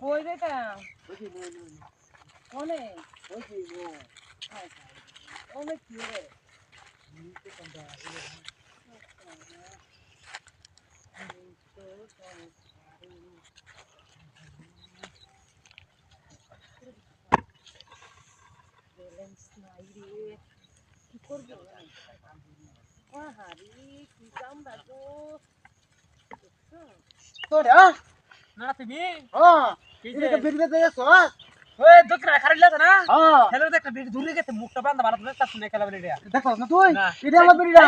কই রেটা ওই যে কোনে ওই যে অনেক কি রে নিতে কোনটা ব্যালেন্স নাই রে কি করব আহারে কি কামড়া গো তোরা না তুমি হ্যাঁ কি এটা যে বেরিয়ে যাচ্ছ ওই দোকরা খারাপ লাগে না হ্যাঁ হেলো একটা ভিডিও দূরে গেছে মুখটা বান্ধা ভালো না তার শুনে খেলা বলে রে দেখো না তুই না। এটা আমার বেরিয়ে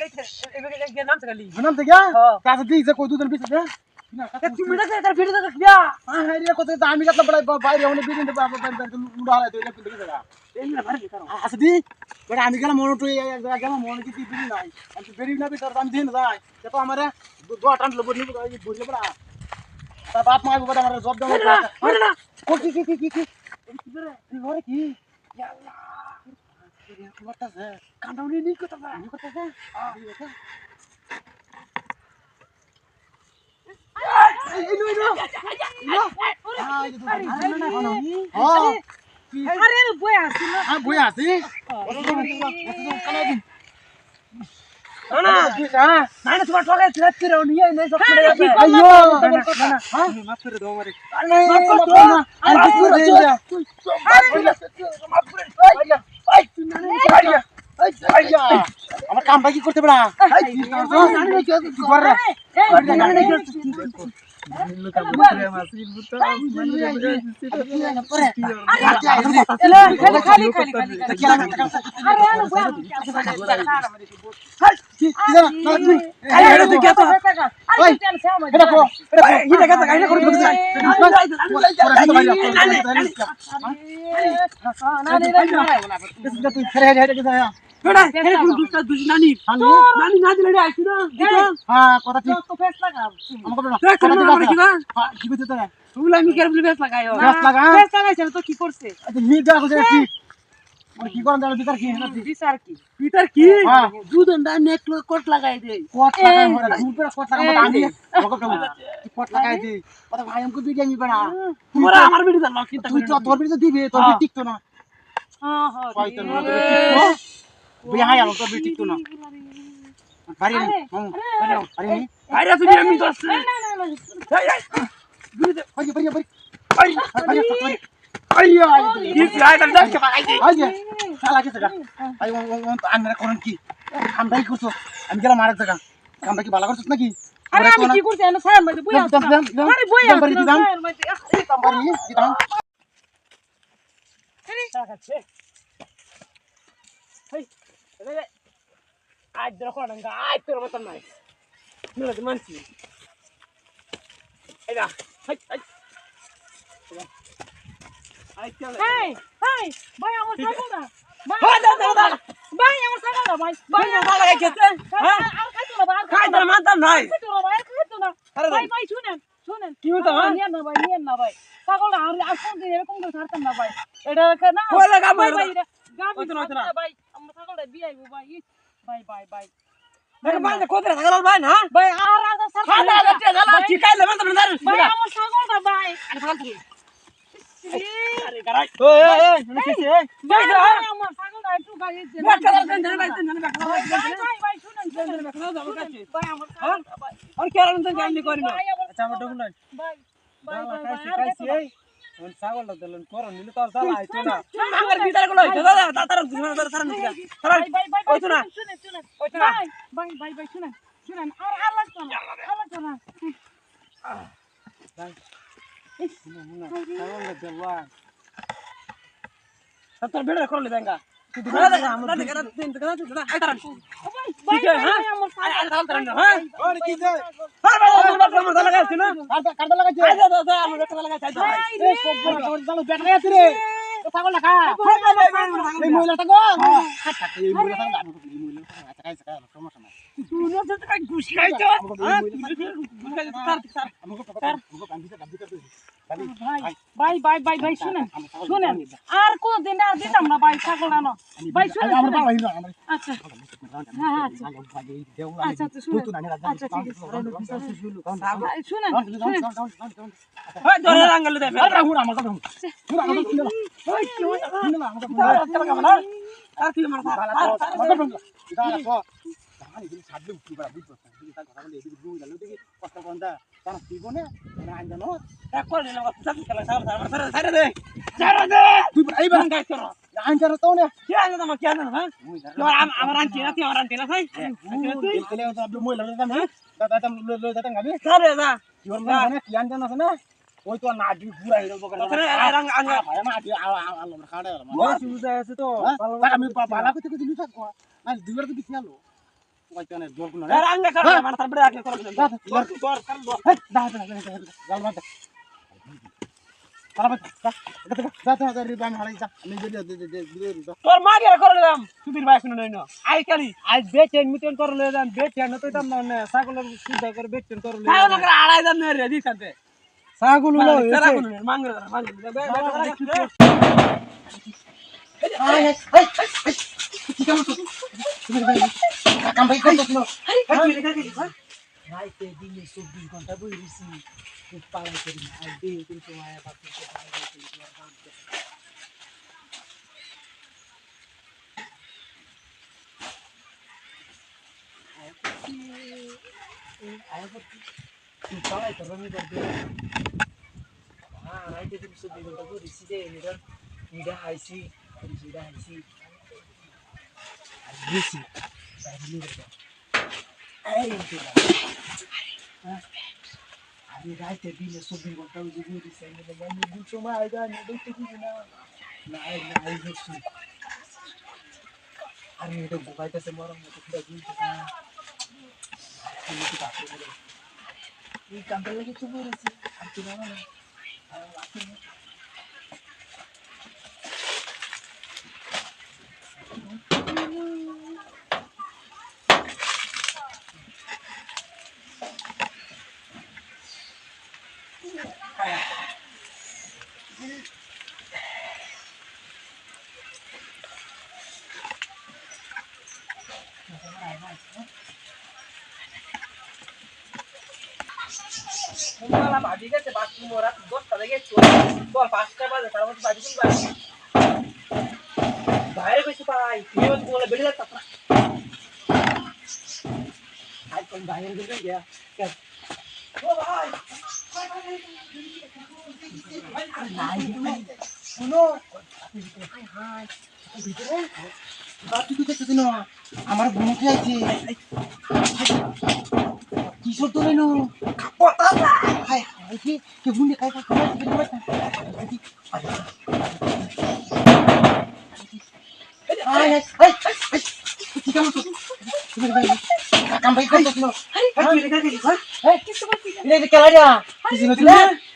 দেখতে এবারে নাম চালি নাম থেকে হ্যাঁ। কাছে দিয়েছে কই দুজন পিছে না তুমি দেখতে তার ভিডিও দেখিয়া হ্যাঁ রে কত আমি কাছে বড় বাইরে অনেক বিদিন বাবা বাইরে লুডো হারাই তো এটা কিন্তু জায়গা এই না ভালো কারণ আচ্ছা দি বড় আমি গেলাম মনে তো এক জায়গা গেলাম মনে কি বিদি নাই আমি বেরিয়ে না বিতর আমি দিন যাই দেখো আমারে দোয়া টানলো বলি বলি বড় তার বাপ মা বাবা আমার জব দাও না না ও কি ওরে কি আল্লাহ কি করতেছে কান্দাউনি নি কথা না কি করতেছে আরে বই আসছিল বই আছি না না না না তোমার ঠকে ছিলাত করে নিয়ে নেই সব করে যাবে মাফ করে দাও আমারে আমার কামটা কি করতে পারা খালি আরে আরে বই বেটা এর কোন দুষ্টা দুষ নানি নানি না দিলে আইছি না কথা ঠিক তো ফেস লাগা আমাকে কি করতে তোরা তুমি আমি কেন বলে বেশ লাগাইও গাছ লাগা ফেস লাগাইছে তো কি করছে মিট দেখো কি কি করেন জানো ভিতর কি না বিচার কি পিটার কি হ্যাঁ। দুদন্ডা নেক কোট লাগাই দেই কোট লাগাই হরে মুপরা কোট লাগাই মত আমি আমাকে প্রভু কোট লাগাই দি ওটা ভাই আমাকে ভিডিও আমি বড়া তোরা আমার ভিডিও দাও চিন্তা তুই তো তোর ভিডিও দিবি তোর ভিডিও টিকতো না হ্যাঁ হ্যাঁ শয়তান মতো টিকতো ভাই হাই আমার তোর ভিডিও টিকতো না পারি না পারি না আরে তুমি আমি তো না না না পারি পারি পারি পারি পারি আইয়া কি আই তার দেখে বাগাই দে আইয়া শালা কি জায়গা আই আন্না করেন কি আমরাই করছো আমি গেলাম আরেক জায়গা আমরা কি ভালো করছিস নাকি আরে আমি কি করছি আমি ছায়ার মধ্যে বই আসছি আরে বই আসছি ছায়ার মধ্যে তাম্বারি দিতাম টাকাছে হেই এলে আজ দেখো না আজ তোর মত নাই মিলে তো মানছি এইডা হাই হাই আই চলে হেই হেই ভাই আমার ছাগলটা ভাই দাও ভাই আমার ছাগলটা ভাই ভাই না লাগাই গেছে হ্যাঁ আর খাইতো না ভাই খাই তোর মানতাম নাই খাইতো না ভাই খাইতো না আরে ভাই ভাই শুনেন শুনেন কি হতো হ্যাঁ নিয়েন না ভাই ছাগলটা আর আসল দিন এরকম করে ছাড়তাম না ভাই এটা না কই লাগা ভাই ভাই ভাই গাবি ওইতো না, ওইতো না। ভাই আমার ছাগলটা বিয়াইবো ভাই ভাই ভাই ভাই দেখো বাজে কোতরা থাকল ভাই না ভাই আর আগে স্যার খানা লাগছে জ্বালা ঠিকাই লেবে তো না ভাই আমার ছাগলটা ভাই আরে ফাল তুই আরে আরে গারাই এই মানে কি এই ভাই আমার ছাগলটা একটু গাড়ি দিন ব্যাক করার দেন দেন ভাই দেন ব্যাক করার দেন ভাই ভাই শুনেন দেন ব্যাক করার যাবো কাছে ভাই আমার ছাগলটা ভাই আর কেরান তো জানি করি না ভাই আমার আচ্ছা আমার ডকুন নাই ভাই ভাই বাবা ভাই কাইছি কাইছি এই ওন ছাগলটা দিলেন করন নিলে তো আর জ্বালা আইতো না আমার ভিতরে গুলো হইছে দাদা তাতার দুশমন ধরে সারা নিকা সারা ভাই ভাই ভাই ওইতো না শুনেন ওইতো না ভাই ভাই ভাই শুনেন আর লাগতো না ছাগলটা দেওয়া তোর বেড়ে করলে দেঙ্গা তুই দেখা দেখা আমরা দেখা দিন দেখা তুই না আই তারান ভাই ঠিক আছে হ্যাঁ আমার আরে তাল তারান হ্যাঁ ওরে কি দে আরে ভাই আমার কথা লাগাইছ না কাটা লাগাইছে আই দাদা আমার কথা লাগাইছ এই সব বড় তোর জানো ব্যাটারি আছে রে তো ছাগলটা খা এই মহিলাটা গো এই মহিলাটা আমি এই মহিলাটা খাইছে খায় সমস্যা নাই তুই না তো কাই ঘুষ খাইছ হ্যাঁ তুই ঘুষ খাইছ তার আমাকে ভাই ভাই ভাই ভাই শুনেন শুনেন আর কোনদিন আর দিতাম না ভাই ছাগল আনো ভাই শুনেন আমার শুনেন। বাবা হিরো আমার আচ্ছা হ্যাঁ হ্যাঁ আচ্ছা আচ্ছা আচ্ছা শুনেন আচ্ছা ঠিক আছে ভাই, শুনেন শুনেন ওই ধরে আঙ্গুল দে আরে হুড় আমার কথা হুড় আমার কথা ওই কি হয়? আর কি মারতা আমার কথা এটা তো জানি তুমি ছাড়লে উঠি পারা বুঝছো তুমি তার কথা বলে এদিকে দুই গেল দেখি কষ্ট কোনটা জানা কি বনে না আইন জানো এক করে দিলাম সাথে খেলা সারা দে তুই এই বাং গাইছ না আইন জানো তো না কি আছে তোমার কি আছে না আমার আনছি না তুই আমার আনছি না ভাই তুই এলে তো আপনি মই লাগে না দাদা দাদা লই দাদা গাবি সারে না কি বল মানে কি আইন জানো না ওই তো না দি পুরা হিরো বকর আরে রং আঙ্গ ভাই না দি আলো খাড়া ওই সুবিধা আছে তো আমি বালা কইতে কইতে নিতা কো আমি দুইবার তো দিছি আলো ওই তো না জোর কোন আরে আঙ্গ করে আমার তারপরে আগে করে দিলাম কর কাল দো দাদা পারাবাত দাদা রিবান হারাই যা আমি যদি তোর মা কে করে দিলাম সুবীর ভাই শুনে নই না আই কালি আজ বেচেন মিটেন করে লয়ে যান বেচেন তো তাম না ছাগলের সুবিধা করে বেচেন করে লয়ে ছাগল করে আড়াই দাম নে রে দিছাতে ছাগল হলো সারা কোন মাংরে কাম ভাই কত ছিল রাইতে দিনে 24 ঘন্টা বই রইছি খুব পালা করি না আর দিন কিন্তু মায়া বাপকে রাইতে দিনে 24 ঘন্টা বই রইছি যে নিডা হাইছি বেশি আমি রাইতে দিনে 24 ঘন্টা বই রইছি আমি বুঝছো মা আইগা নি দেখতে কি না না আই গেছি আরে এটা গোগাইতেছে মরম মতো পুরো বুঝছো না আমি কি বাপ রে এই কামটা লাগি তো বলেছি আর কি না Malam adik kan sebab murah bos kalau gitu, bos pasti pada kalau mau baju pun baju. Bahaya begitu pak, ini mau mulai beli tak? Iphone bahaya gitu ya, kan? Oh bahaya. শুনো বাতি কইতে দিন আমার বোনকে আইছে কি সব তো রেনো Potong lah. হাই হাই কি বুনি কাই কাই করে হাই হাই কি কাম তো তুমি ভাই কাম ভাই কত ছিল Hai, কিছু বলছি না। এটা কেলা দিয়া কিছু নছিল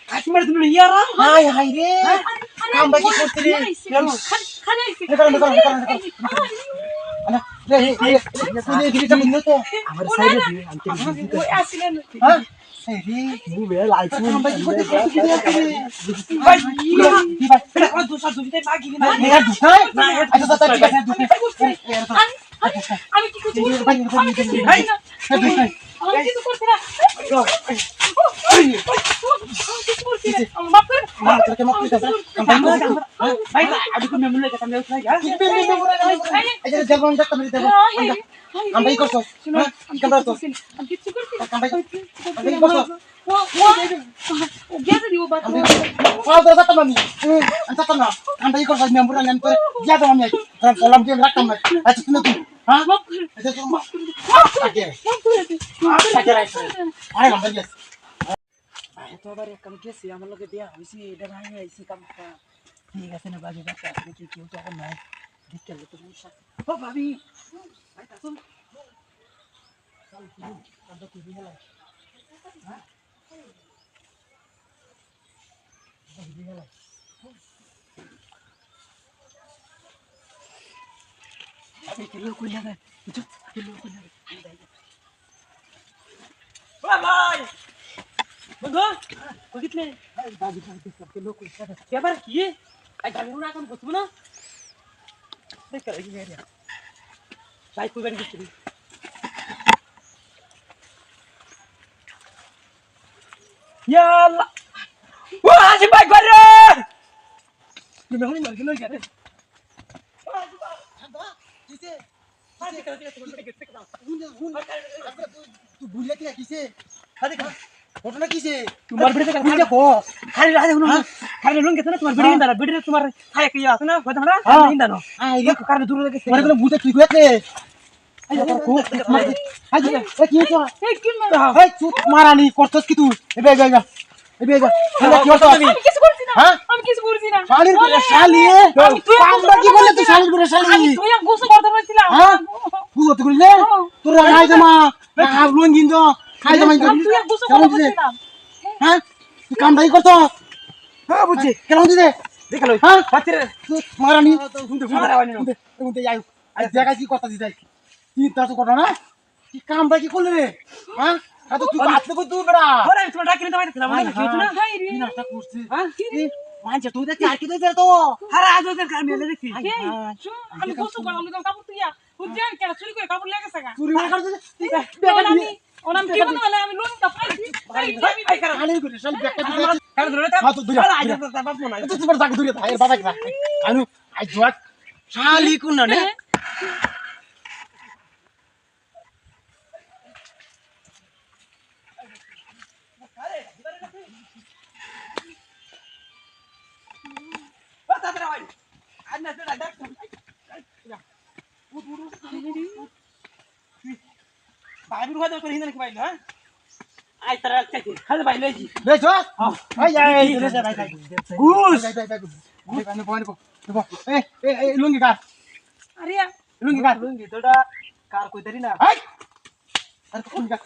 কাশ্মীর তুমি ইয়ারা? হাই হাই রে কাম ভাই কি করতে রে খালি আনা রে তুই দিবি তো তো আমার সাইডে দিয়ে আনতে ওই আসলেন হ্যাঁ এই রে তুমি বেলা লাইফ কাম ভাই কি করতে কি দিয়া ভাই কি ভাই এটা কোন দোষা দুইতে মাগি না মেরা দুখাই আচ্ছা তা ঠিক আছে দুখাই আমি কি করছি ভাই আমি কিছু ভাই করছি না আমি কিছু করছি না আমার বাপ করে মা তোকে মাফ করে দাও কাম ভাই ভাই আমি কোন মেমুলে কথা নেই না কি বে এই যে জবান দাও তুমি দেব কাম ভাই করছো আমি কিছু করছি কাম ভাই করছো ও গেছে দিও Baat Kalau terus apa mami? Entah apa. Anda ikut saya nyambur dan nyamper. Dia tuh mami. Dalam dia rakam. Aja kena tuh. Hah? Aja cuma. Aja. Aja lah. Ayo ngambil guys. তো আবার কাম গেছি আমার লগে বিয়া হইছি এটা ভাই আইছি কামটা ঠিক আছে না বাজে বাচ্চা আছে কি কেউ তো এখন নাই দেখতে তো সমস্যা ও ভাবি ভাই তাসো চল কি কামটা কি হলো হ্যাঁ কি হলো আমি কি লোক কইলা না বুঝছো কি লোক কইলা ভাই বন্ধু কইতলে দাদি দাদি লোক কইছে এবার কি আই গাড়ি না কাম করছ না দেখ করে কি গাড়ি ভাই কই গাড়ি দিছিস ইয়া আল্লাহ ও আজি ভাই করে তুমি হনি মার গেল গাড়ি কিসে আরে করে দিছিস তুই ভুলে কি কিসে আরে ঘটনা কিসে তোমার ভিডিও তুই দেখো খালি রাজা হুন খালি লং গেছ না তোমার ভিডিও দাঁড়া ভিডিও তোমার খায় কি আছে না কথা আমরা হিন্দানো আই এক কারণে দূরে গেছে তোমার কোনো ভুলটা তুই কইতে আই কি তো এই কি মার এই চুপ মারানি করছস কি তুই এবে এবে এবে এবে কি হতো আমি কিছু করছি না হ্যাঁ আমি কিছু করছি না শালির করে শালি আমরা কি করলে তুই শালির করে শালি আমি তুই গোসল করতে বলছিলাম হ্যাঁ বুঝো তুই করলে তোর রাই জামা হাফ লুন গিন্দো খাই জামা তুই গোসল করতে বলছিলাম হ্যাঁ তুই কামটাই করছ হ্যাঁ বুঝছি কেন দিতে দেখালো হ্যাঁ বাচ্চারে মারানি মারানি আই দেখা কি কথা দিতে তুই তার তো কথা না কি কামটা কি করলে রে হ্যাঁ তো তুই বাদ তো তুই বড়া ওরে আমি তোমার ডাকিনি তোমায় দেখলাম না কি না হাই রে কি নাটক করছিস হ্যাঁ মানছে তুই দেখি আর কি দিতে তো আরে আজ ওদের কাম এলে দেখি আমি গোসল করলাম আমি কাপড় তুইয়া বুঝছেন কেন চুরি করে কাপড় লেগে থাকা চুরি করে করছিস আমি ওনাম কি বলতে বলে আমি লোন কাপাইছি এই কারণ খালি করে শালি ব্যাগটা দিতে কারণ ধরে তা হ্যাঁ তো দূরে আরে আজ তার বাপ মনে তুই তোমার জায়গা দূরে থাক বাবা কি আনু আই জোয়াক শালি কোন না ও তাড়াতাড়ি আয় আজ না তো ডাক বাইরে হয়তো করে হিন্দা কি বাইরে হ্যাঁ আই তারা চাইছে খালি বাইরে লইছি দেখছ আই আই দূরে যা ভাই গুস গুস আমি পয়েন্ট কো দেখো এই লুঙ্গি কার আরে লুঙ্গি কার লুঙ্গি তোটা কার কই তারি না আই আরে লুঙ্গি কার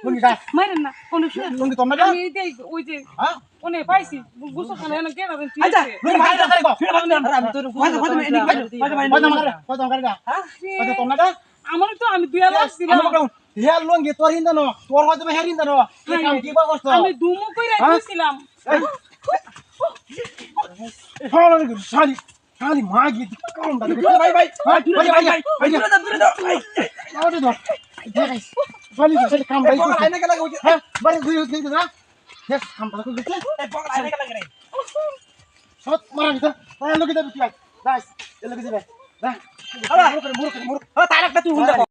লুঙ্গি কার মারেন না কোন শুনে লুঙ্গি তোমরা আমি এই ওই যে হ্যাঁ ওনে পাইছি গোসল করে না কেন তুই আচ্ছা লুঙ্গি কার তারে কো ফিরে ভাবনা আমি তোর কথা এনি কত করে দা হ্যাঁ কত তোমরা দা আমার তো আমি দুয়া লাগছিলাম আমি কোন হে লুঙ্গি তোর হিন্দা নো তোর হয়তো হের হিন্দা নো এই কাম কি বা করছ আমি দুমো কইরা দিছিলাম শালি শালি মাগি কাম দা ভাই ভাই ভাই ভাই দূরে দাও আরে দো শালি শালি কাম ভাই আইনা কে লাগা হ্যাঁ বারে দুই দুই না হে কাম দা কইছে এই বগল আইনা কে লাগা রে সত মারা দিতা তাই লোকে যাবি তুই গাইস এ লোকে যাবে দা আলা মুরুক মুরুক ও তার একটা তুই হুন্ডা